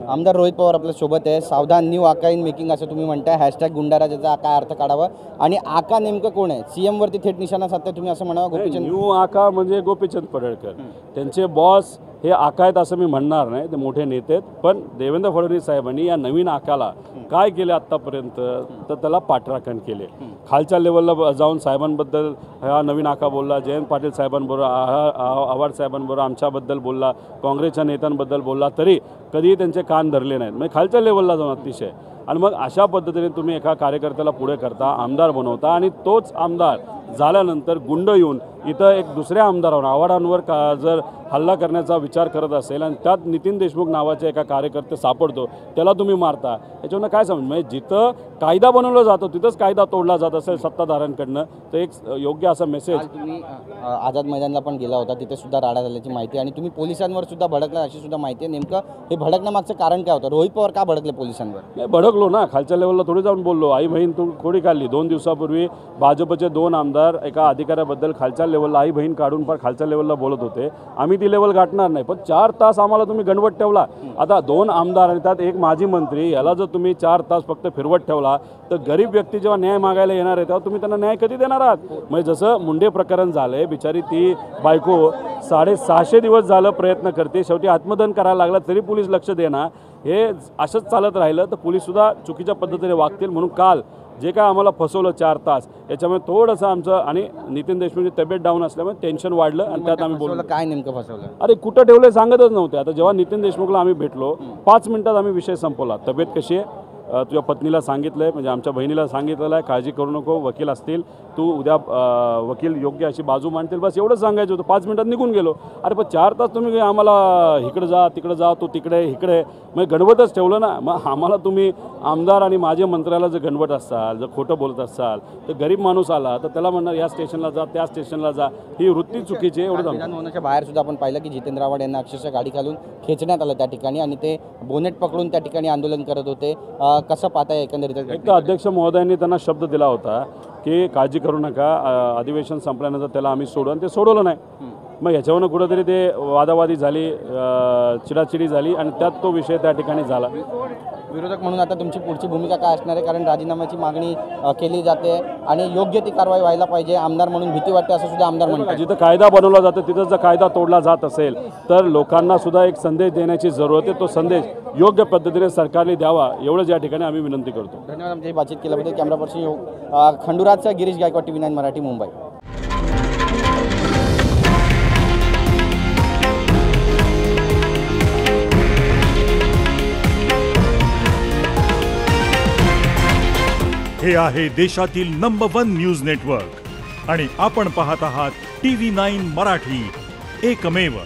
आमदार रोहित पवार आपल्या सोबत आहे। सावधान न्यू आका इन मेकिंग असं तुम्ही म्हणताय, हॅशटॅग गुंडाराजाचा काय अर्थ काढावा आणि आका नेमकं कोण आहे? सीएम वरती थेट निशाणा साधताय तुम्ही असं म्हणावं? गोपीचंद न्यू आका म्हणजे गोपीचंद पडळकर, त्यांचे बॉस हे आका आहेत असं मी म्हणणार नाही, ते मोठे नेते आहेत। पण देवेंद्र फडणवीस साहेबांनी या नवीन आकाला काय केले आत्तापर्यंत, तर त्याला पाठराखण केले। खालच्या लेवलला जाऊन साहेबांबद्दल हा नवीन आका बोलला, जयंत पाटील साहेबांबरोबर, आव्हाड साहेबांबरोबर आमच्याबद्दल बोलला, काँग्रेसच्या नेत्यांबद्दल बोलला, तरी कधीही त्यांचे कान धरले नाहीत। म्हणजे खालच्या लेवलला जाऊन अतिशय, आणि मग अशा पद्धतीने तुम्ही एका कार्यकर्त्याला पुढे करता, आमदार बनवता, आणि तोच आमदार झाल्यानंतर गुंड येऊन इथं एक दुसऱ्या आमदारावर, आव्हाडांवर जर हल्ला करण्याचा विचार करत असेल आणि त्यात नितीन देशमुख नावाचे एका कार्यकर्ते सापडतो, त्याला तुम्ही मारता, याच्यावरून काय समज? म्हणजे जिथं कायदा बनवला जातो तिथंच कायदा तोडला जात असेल सत्ताधाऱ्यांकडनं, तर एक योग्य असा मेसेज। तुम्ही आझाद मैदानला पण गेला होता, तिथे सुद्धा राडा झाल्याची माहिती, आणि तुम्ही पोलिसांवर सुद्धा भडकला अशी सुद्धा माहिती आहे। नेमकं हे भडकण्यामागचं कारण काय होतं? रोहित पवार का भडकले पोलिसांवर? नाही भडकलो ना, खालच्या लेवलला थोडी जाऊन बोललो, आई बहीण तू थोडी काढली। 2 दिवसापूर्वी भाजपचे 2 आमदार एका अधिकाऱ्याबद्दल खालच्या लेवलला आई बहीण काढून पण खालच्या लेवलला बोलत होते। आम्ही ती लेवल गाठणार नाही, पण 4 तास आम्हाला तुम्ही गणवट ठेवला। आता 2 आमदार आणि त्यात एक माजी मंत्री, याला जर तुम्ही 4 तास फक्त फिरवत ठेवला, तर गरीब व्यक्ती जेव्हा न्याय मागायला येणार आहे तेव्हा तुम्ही त्यांना न्याय कधी देणार आहात? म्हणजे जसं मुंडे प्रकरण झालंय, बिचारी ती बायको 650 दिवस झालं प्रयत्न करते, शेवटी आत्मदहन करायला लागला तरी पोलीस लक्ष देणार। हे असंच चालत राहिलं तर पोलीससुद्धा चुकीच्या पद्धतीने वागतील। म्हणून काल जे काय आम्हाला फसवलं 4 तास, याच्यामुळे थोडंसं आमचं आणि नितीन देशमुखची तब्येत डाऊन असल्यामुळे टेन्शन वाढलं, आणि त्यात आम्ही बोललो। काय नेमकं फसवलं? अरे कुठं ठेवलं सांगतच नव्हते। आता जेव्हा नितीन देशमुखला आम्ही भेटलो, 5 मिनिटात आम्ही विषय संपवला। तब्येत कशी आहे? तुझ्या पत्नीला सांगितलं आहे, म्हणजे आमच्या बहिणीला सांगितलेलं आहे, काळजी करू नको, वकील असतील, तू उद्या वकील योग्य अशी बाजू मांडतील, बस एवढंच सांगायचं होतं। 5 मिनिटात निघून गेलो। अरे पण 4 तास तुम्ही आम्हाला इकडं जा तिकडं जा, तू तिकडे इकडे, म्हणजे गणवटच ठेवलं ना। मग आम्हाला तुम्ही आमदार आणि माझे मंत्र्याला जर गणवट असाल, जर खोटं बोलत असाल, तर गरीब माणूस आला तर त्याला म्हणणार या स्टेशनला जा त्या स्टेशनला जा, ही वृत्ती चुकीची आहे। एवढं विधानभवनाच्या बाहेर सुद्धा आपण पाहिलं की जितेंद्र आव्हाड यांना अक्षरशः गाडी घालून खेचण्यात आलं त्या ठिकाणी, आणि ते बोनेट पकडून त्या ठिकाणी आंदोलन करत होते। कसं पाहताय एकंदरीत? एक तर अध्यक्ष महोदयांनी त्यांना शब्द दिला होता की काळजी करू नका, अधिवेशन संपल्यानंतर त्याला आम्ही सोडू, आणि ते सोडवलं नाही। मग याच्यावरून कुठंतरी ते वादावादी झाली, चिडाचिडी झाली, आणि त्यात तो विषय त्या ठिकाणी झाला। विरोधक म्हणून आता तुमची पुढची भूमिका काय असणार आहे? कारण राजीनाम्याची मागणी केली जाते आणि योग्य ती कारवाई व्हायला पाहिजे, आमदार म्हणून भीती वाटते असं सुद्धा आमदार म्हणतात। जिथं कायदा बनवला जातो तिथं जर कायदा तोडला जात असेल तर लोकांना सुद्धा एक संदेश देण्याची जरूरत आहे। तो संदेश योग्य पद्धतीने सरकारने द्यावा, एवढंच या ठिकाणी आम्ही विनंती करतो। धन्यवाद आमची बातचीत केल्याबद्दल। कॅमेरा पर्सन खंडुराजचा गिरीश गायकवाड, TV9 मराठी, मुंबई। हे आहे देशातील नंबर 1 न्यूज नेटवर्क, आणि आपण पाहत आहात TV9 मराठी, एकमेव।